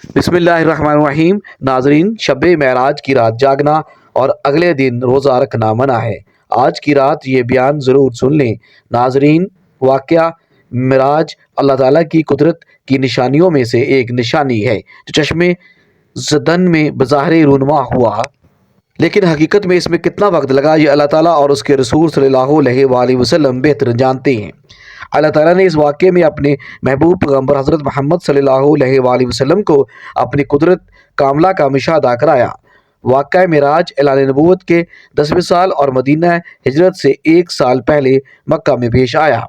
बिस्मिल्लाहिर्रहमानिर्रहीम। नाजरीन, शब महराज की रात जागना और अगले दिन रोज़ा रखना मना है। आज की रात ये बयान ज़रूर सुन लें। नाजरीन, वाक़या महराज अल्लाह ताला की कुदरत की निशानियों में से एक निशानी है जो चश्मे ज़दन में बज़ाहिर रूनुमा हुआ, लेकिन हकीकत में इसमें कितना वक्त लगा ये अल्लाह ताला और उसके रसूल सल्लल्लाहु अलैहि वसल्लम बेहतर जानते हैं। अल्लाह ताला ने इस वाक़े में अपने महबूब पैगम्बर हज़रत मोहम्मद सल्लल्लाहु अलैहि वसल्लम को अपनी कुदरत कामला का मुशाहदा कराया। वाक़या मेराज ऐलान नबूवत के 10वें साल और मदीना हिजरत से 1 साल पहले मक्का में पेश आया।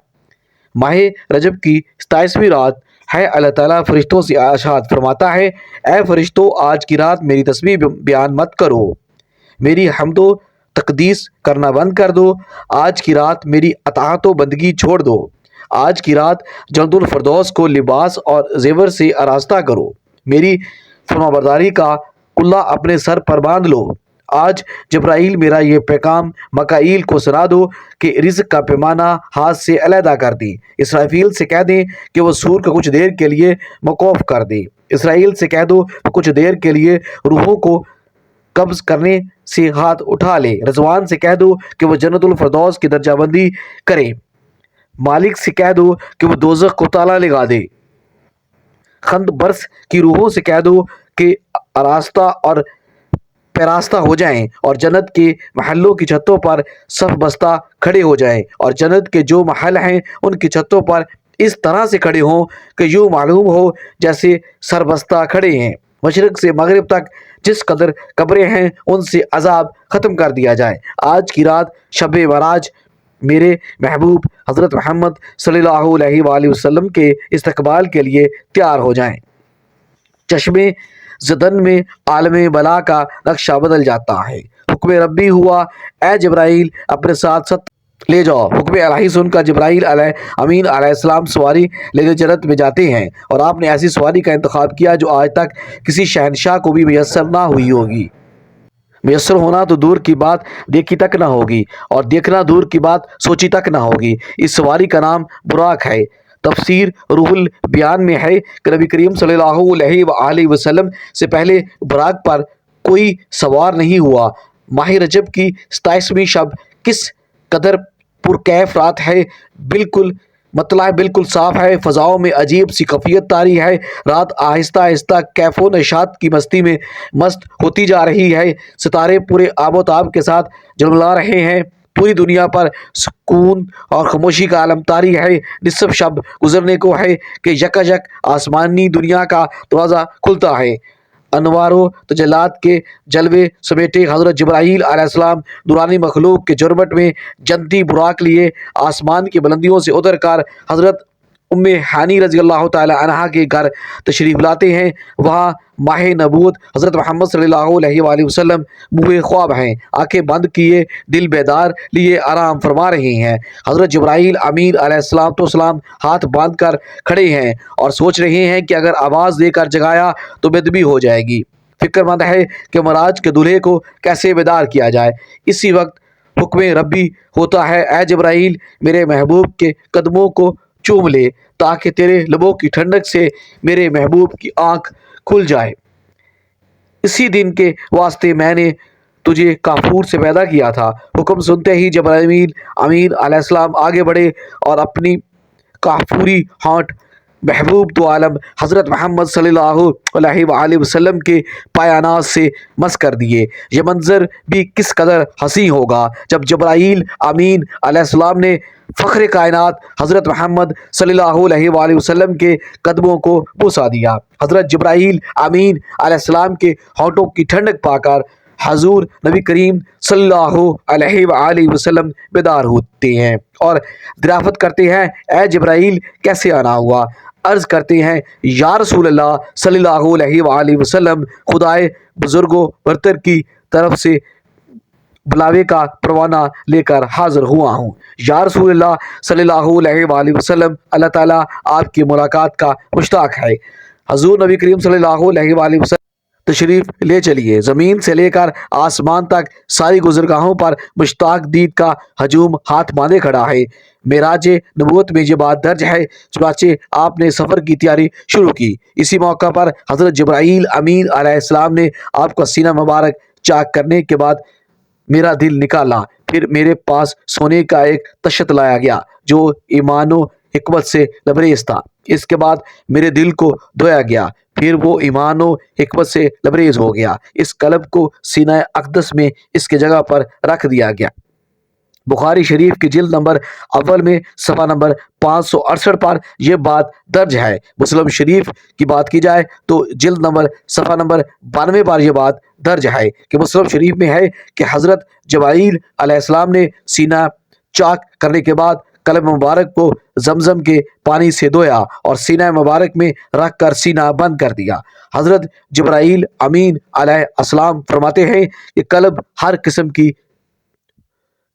माह रजब की 27वीं रात है। अल्लाह ताला फरिश्तों से इरशाद फरमाता है, ऐ फरिश्तों, आज की रात मेरी तस्बीह बयान मत करो, मेरी हम्दो तकदीस करना बंद कर दो। आज की रात मेरी अताअत व बंदगी छोड़ दो। आज की रात जन्नतुल फिरदौस को लिबास और जेवर से आरास्ता करो। मेरी फरमाबरदारी का कुल्ला अपने सर पर बांध लो। आज जब्राइल मेरा ये पैगाम मकाईल को सुना दो कि रिज़्क का पैमाना हाथ से अलहदा कर दें। इसराफील से कह दें कि वो सूर को कुछ देर के लिए मौकूफ़ कर दे। इसराइल से कह दो वो कुछ देर के लिए रूहों को कब्ज़ करने से हाथ उठा ले। रज़वान से कह दो कि वो जन्नतुल फिरदौस की दर्जाबंदी करे। मालिक से कह दो कि वो दोज़ख को ताला लगा दे। खंद बरस की रूहों से कह दो कि आरास्ता और पैरास्ता हो जाएं और जन्नत के महलों की छतों पर सफ बस्ता खड़े हो जाएं और जन्नत के जो महल हैं उनकी छतों पर इस तरह से खड़े हों कि यूँ मालूम हो जैसे सरबस्ता खड़े हैं। मशरिक से मगरिब तक जिस कदर कब्रें हैं उनसे अजाब ख़त्म कर दिया जाए। आज की रात शब महराज मेरे महबूब हज़रत मोहम्मद सल्लल्लाहु अलैहि वसल्लम के इस्तकबाल के लिए तैयार हो जाएं। चश्मे ज़दन में आलम बला का नक्शा बदल जाता है। हुक्म रब्बी हुआ, ए जब्राइल अपने साथ सत ले जाओ। हुक्म इलाही सुनकर जब्राइल अमीन अलैहिस्सलाम सवारी लेने जन्नत में जाते हैं और आपने ऐसी सवारी का इंतखाब किया जो आज तक किसी शहनशाह को भी मैसर ना हुई होगी। मैसर होना तो दूर की बात देखी तक ना होगी और देखना दूर की बात सोची तक ना होगी। इस सवारी का नाम बुराक है। तफसीर रूहुल बयान में है कि नबी करीम सल्लल्लाहु अलैहि वसल्लम से पहले बुराक पर कोई सवार नहीं हुआ। माह रजब की 27वीं शब किस कदर पुरकैफ रात है, मतला बिल्कुल साफ है। फ़ज़ाओं में अजीब सी खफियत तारी है। रात आहिस्ता आहिस्ता कैफो नशात की मस्ती में मस्त होती जा रही है। सितारे पूरे आबोताब के साथ जलमला रहे हैं। पूरी दुनिया पर सुकून और खामोशी का आलम तारी है। निसफ शब गुजरने को है कि यकायक आसमानी दुनिया का दरवाज़ा खुलता है। अनवारो तजल्लात के जलवे समेटे हज़रत जिब्राईल अलैहिस्सलाम दुरानी मखलूक के जुर्मट में जन्नती बुराक लिए आसमान की बुलंदियों से उतर कर हज़रत उम्मे हानी रज़ी अल्लाह ताला अन्हा के घर तशरीफ़ लाते हैं। वहाँ माह नबूवत हज़रत मोहम्मद सल्लल्लाहु अलैहि वसल्लम मुँह ख्वाब हैं, आंखें बंद किए दिल बेदार लिए आराम फरमा रहे हैं। हज़रत जिब्राईल अमीन अलैहिस्सलाम हाथ बांध कर खड़े हैं और सोच रहे हैं कि अगर आवाज़ देकर जगाया तो बेदबी हो जाएगी। फ़िक्रमंद है कि महराज के दूल्हे को कैसे बेदार किया जाए। इसी वक्त हुक्म रब्बी होता है, ए जिब्राईल मेरे महबूब के कदमों को चूम ले ताकि तेरे लबों की ठंडक से मेरे महबूब की आँख खुल जाए। इसी दिन के वास्ते मैंने तुझे काफूर से पैदा किया था। हुक्म सुनते ही जिब्राईल अमीन अलैहिस्सलाम आगे बढ़े और अपनी काफूरी होंठ महबूब तो आलम हज़रत मोहम्मद सल्लल्लाहु अलैहि वसल्लम के पायानाज से मस कर दिए। ये मंजर भी किस कदर हसी होगा जब जिब्राईल अमीन अलैहिस्सलाम ने फ़ख्र कायनात हज़रत मोहम्मद सल्लल्लाहु अलैहि वसल्लम के कदमों को बुसा दिया। हज़रत जिब्राईल अमीन अलैहिस्सलाम के होंठों की ठंडक पाकर हजूर नबी करीम सल्लल्लाहु अलैहि वसल्लम बेदार होते हैं और दरियाफ़त करते हैं, ए जिब्राईल कैसे आना हुआ। अर्ज़ करते हैं, या रसूल अल्लाह सल्लल्लाहु अलैहि वसल्लम, खुदाए बुजुर्गो बरतर की तरफ से बुलावे का परवाना लेकर हाजिर हुआ हूँ। या रसूल अल्लाह सल्लल्लाहु अलैहि वसल्लम, अल्लाह ताला आपकी मुलाकात का मुश्ताक है। हजूर नबी करीम सल्लल्लाहु अलैहि वसल्लम तशरीफ़ ले चलिए। ज़मीन से लेकर आसमान तक सारी गुज़रगाहों पर मुश्ताक दीद का हजूम हाथ बांधे खड़ा है। معراج نبوت میں یہ بات درج ہے۔ چنانچہ آپ نے سفر کی تیاری شروع کی۔ اسی موقع پر حضرت جبرائیل امین علیہ السلام نے آپ کا سینہ مبارک چاک کرنے کے بعد میرا دل نکالا۔ پھر میرے پاس سونے کا ایک تشت لایا گیا جو ایمان و حکمت سے لبریز تھا۔ اس کے بعد میرے دل کو دھویا گیا، پھر وہ ایمان و حکمت سے لبریز ہو گیا۔ اس قلب کو سینہ اقدس میں اس کی جگہ پر رکھ دیا گیا۔ بخاری شریف کی جلد نمبر اول میں صفحہ نمبر 568 پر یہ بات درج ہے۔ مسلم شریف کی بات کی جائے تو جلد نمبر صفحہ نمبر 92 پر یہ بات درج ہے کہ مسلم شریف میں ہے کہ حضرت جبرائیل علیہ السلام نے سینہ چاک کرنے کے بعد قلب مبارک کو زمزم کے پانی سے دھویا اور سینہ مبارک میں رکھ کر سینہ بند کر دیا۔ حضرت جبرائیل امین علیہ السلام فرماتے ہیں کہ قلب ہر قسم کی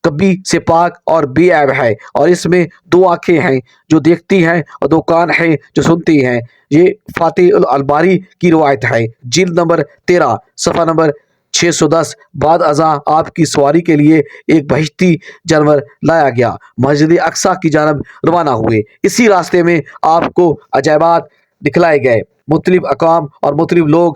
کبھی سے پاک اور بے عیب ہے، اور اس میں دو آنکھیں ہیں جو دیکھتی ہیں اور دو کان ہیں جو سنتی ہیں۔ یہ فاتح الباری کی روایت ہے، جلد نمبر 13 صفحہ نمبر 610۔ بعد ازاں آپ کی سواری کے لیے ایک بہشتی جانور لایا گیا، مسجد اقصیٰ کی جانب روانہ ہوئے۔ اسی راستے میں آپ کو عجائبات دکھلائے گئے۔ مختلف اقوام اور مختلف لوگ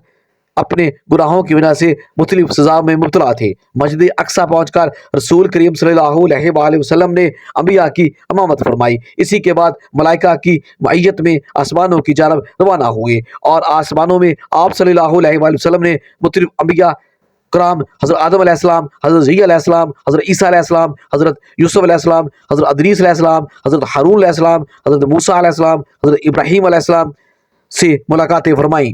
اپنے گناہوں کی وجہ سے مختلف سزا میں مبتلا تھے۔ مسجد اقصیٰ پہنچ کر رسول کریم صلی اللہ علیہ وآلہ وسلم نے انبیاء کی امامت فرمائی۔ اسی کے بعد ملائکہ کی معیت میں آسمانوں کی جانب روانہ ہوئے، اور آسمانوں میں آپ صلی اللہ علیہ وآلہ وسلم نے مختلف انبیاء کرام، حضرت آدم علیہ السلام، حضرت زکریا علیہ السلام، حضرت عیسیٰ علیہ السلام، حضرت یوسف علیہ السلام، حضرت ادریس علیہ السلام، حضرت ہارون علیہ السلام، حضرت موسیٰ علیہ السلام، حضرت ابراہیم علیہ السلام سے ملاقاتیں فرمائیں۔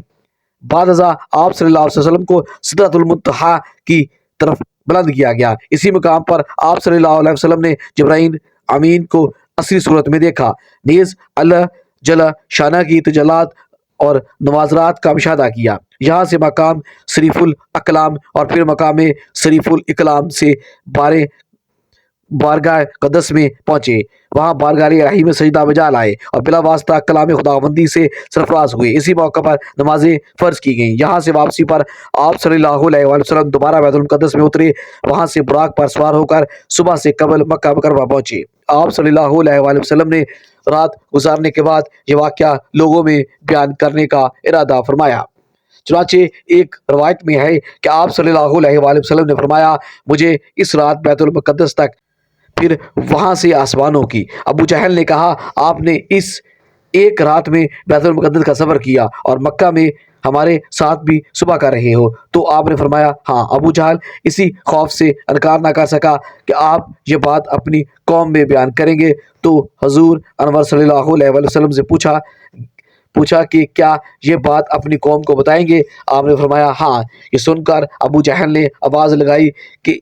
بعد ازاں آپ صلی اللہ علیہ وسلم کو سدرۃ المنتہا کی طرف بلند کیا گیا۔ اسی مقام پر آپ صلی اللہ علیہ وسلم نے جبرائیل امین کو اصلی صورت میں دیکھا، نیز اللہ جل شانہ کی تجلیات اور نوازرات کا مشاہدہ کیا۔ یہاں سے مقام شریف الاقلام اور پھر مقام شریف الاقلام سے بارگاہ قدس میں پہنچے۔ وہاں بارگاہ الہی میں سجدہ بجا لائے اور بلا واسطہ کلام خداوندی سے سرفراز ہوئے۔ اسی موقع پر نمازیں فرض کی گئیں۔ یہاں سے واپسی پر آپ صلی اللہ علیہ وآلہ وسلم دوبارہ بیت المقدس میں اترے۔ وہاں سے براق پر سوار ہو کر صبح سے قبل مکہ مکرمہ پہنچے۔ آپ صلی اللہ علیہ وآلہ وسلم نے رات گزارنے کے بعد یہ واقعہ لوگوں میں بیان کرنے کا ارادہ فرمایا۔ چنانچہ ایک روایت میں ہے کہ آپ صلی اللہ علیہ وآلہ وسلم نے فرمایا، مجھے اس رات بیت المقدس تک، پھر وہاں سے آسمانوں کی۔ ابو جہل نے کہا، آپ نے اس ایک رات میں بیت المقدس کا سفر کیا اور مکہ میں ہمارے ساتھ بھی صبح کر رہے ہو؟ تو آپ نے فرمایا ہاں۔ ابو جہل اسی خوف سے انکار نہ کر سکا کہ آپ یہ بات اپنی قوم میں بیان کریں گے، تو حضور انور صلی اللہ علیہ وآلہ وسلم سے پوچھا کہ کیا یہ بات اپنی قوم کو بتائیں گے؟ آپ نے فرمایا ہاں۔ یہ سن کر ابو جہل نے آواز لگائی کہ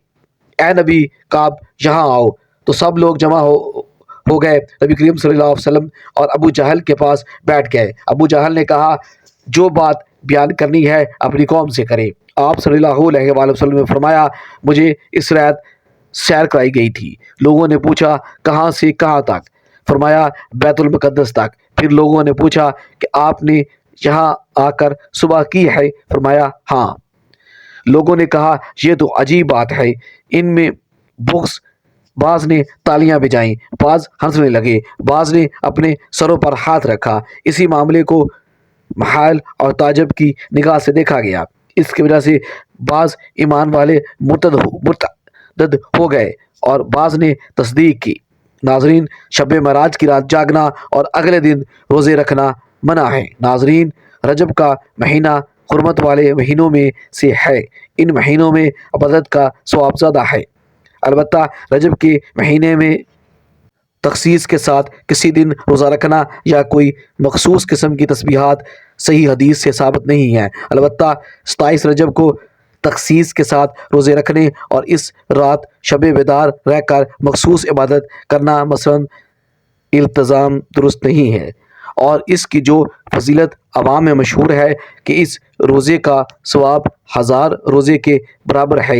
اے نبی کعب، یہاں آؤ۔ تو سب لوگ جمع ہو گئے، نبی کریم صلی اللہ علیہ وسلم اور ابو جہل کے پاس بیٹھ گئے۔ ابو جہل نے کہا، جو بات بیان کرنی ہے اپنی قوم سے کرے۔ آپ صلی اللہ علیہ وآلہ وسلم نے فرمایا، مجھے اس رات سیر کرائی گئی تھی۔ لوگوں نے پوچھا، کہاں سے کہاں تک؟ فرمایا، بیت المقدس تک۔ پھر لوگوں نے پوچھا کہ آپ نے یہاں آ کر صبح کی ہے؟ فرمایا ہاں۔ لوگوں نے کہا، یہ تو عجیب بات ہے۔ ان میں بعض نے تالیاں بجائیں، بعض ہنسنے لگے، بعض نے اپنے سروں پر ہاتھ رکھا۔ اسی معاملے کو محال اور تعجب کی نگاہ سے دیکھا گیا۔ اس کی وجہ سے بعض ایمان والے مرتد ہو گئے اور بعض نے تصدیق کی۔ ناظرین، شب معراج کی رات جاگنا اور اگلے دن روزے رکھنا منع ہے۔ ناظرین، رجب کا مہینہ حرمت والے مہینوں میں سے ہے۔ ان مہینوں میں عبادت کا ثواب زیادہ ہے۔ البتہ رجب کے مہینے میں تخصیص کے ساتھ کسی دن روزہ رکھنا یا کوئی مخصوص قسم کی تسبیحات صحیح حدیث سے ثابت نہیں ہے۔ البتہ 27 رجب کو تخصیص کے ساتھ روزے رکھنے اور اس رات شب بیدار رہ کر مخصوص عبادت کرنا مثلاً التزام درست نہیں ہے، اور اس کی جو فضیلت عوام میں مشہور ہے کہ اس روزے کا ثواب 1000 روزے کے برابر ہے،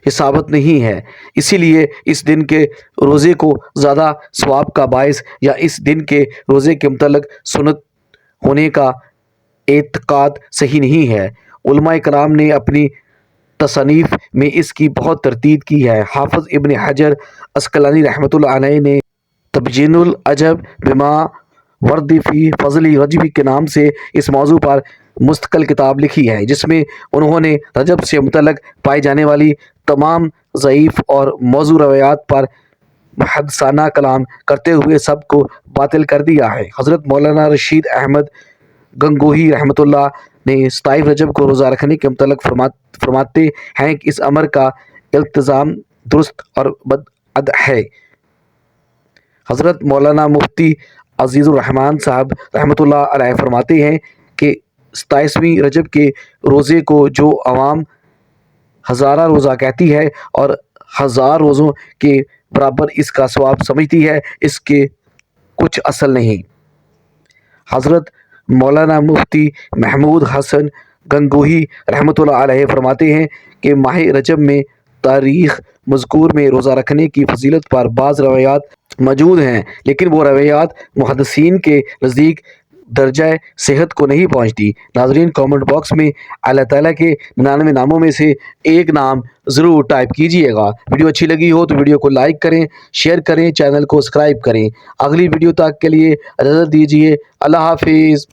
یہ ثابت نہیں ہے۔ اسی لیے اس دن کے روزے کو زیادہ ثواب کا باعث یا اس دن کے روزے کے متعلق سنت ہونے کا اعتقاد صحیح نہیں ہے۔ علماء کرام نے اپنی تصانیف میں اس کی بہت تردید کی ہے۔ حافظ ابن حجر عسقلانی رحمۃ اللہ علیہ نے तबजीनुल अजब बिमा वर्दी फ़ी फ़ज़ली रजबी के नाम से इस मौजू पर मुस्तकिल किताब लिखी है, जिसमें उन्होंने रजब से मुतल्लक़ पाई जाने वाली तमाम ज़ईफ़ और मौजू रवायात पर मुहद्दिसाना कलाम करते हुए सब को बातिल कर दिया है। हज़रत मौलाना रशीद अहमद गंगोही रहमतुल्लाह ने 27 रजब को रोज़ा रखने के मुतल्लिक़ फरमाते हैं कि इस अमर का इल्तिज़ाम दुरुस्त और बदअद है। हज़रत मौलाना मुफ्ती अज़ीज़ुर रहमान साहब रहमतुल्लाह अलैह फरमाते हैं कि 27वीं रजब के रोज़े को जो अवाम हज़ारा रोज़ा कहती है और हज़ार रोज़ों के बराबर इसका सवाब समझती है, इसके कुछ असल नहीं। हज़रत मौलाना मुफ्ती महमूद हसन गंगोही रहमतुल्लाह अलैह फरमाते हैं कि माह रजब में तारीख़ मज़कूर में रोज़ा रखने की फजीलत पर बाज़ रवायात मौजूद हैं, लेकिन वो रवायात मुहद्दिसीन के नज़दीक दर्जा सेहत को नहीं पहुँचती। नाज़रीन, कमेंट बॉक्स में अल्लाह ताला के 99 नामों में से एक नाम ज़रूर टाइप कीजिएगा। वीडियो अच्छी लगी हो तो वीडियो को लाइक करें, शेयर करें, चैनल को सब्सक्राइब करें। अगली वीडियो तक के लिए इजाज़त दीजिए। अल्लाह हाफिज़।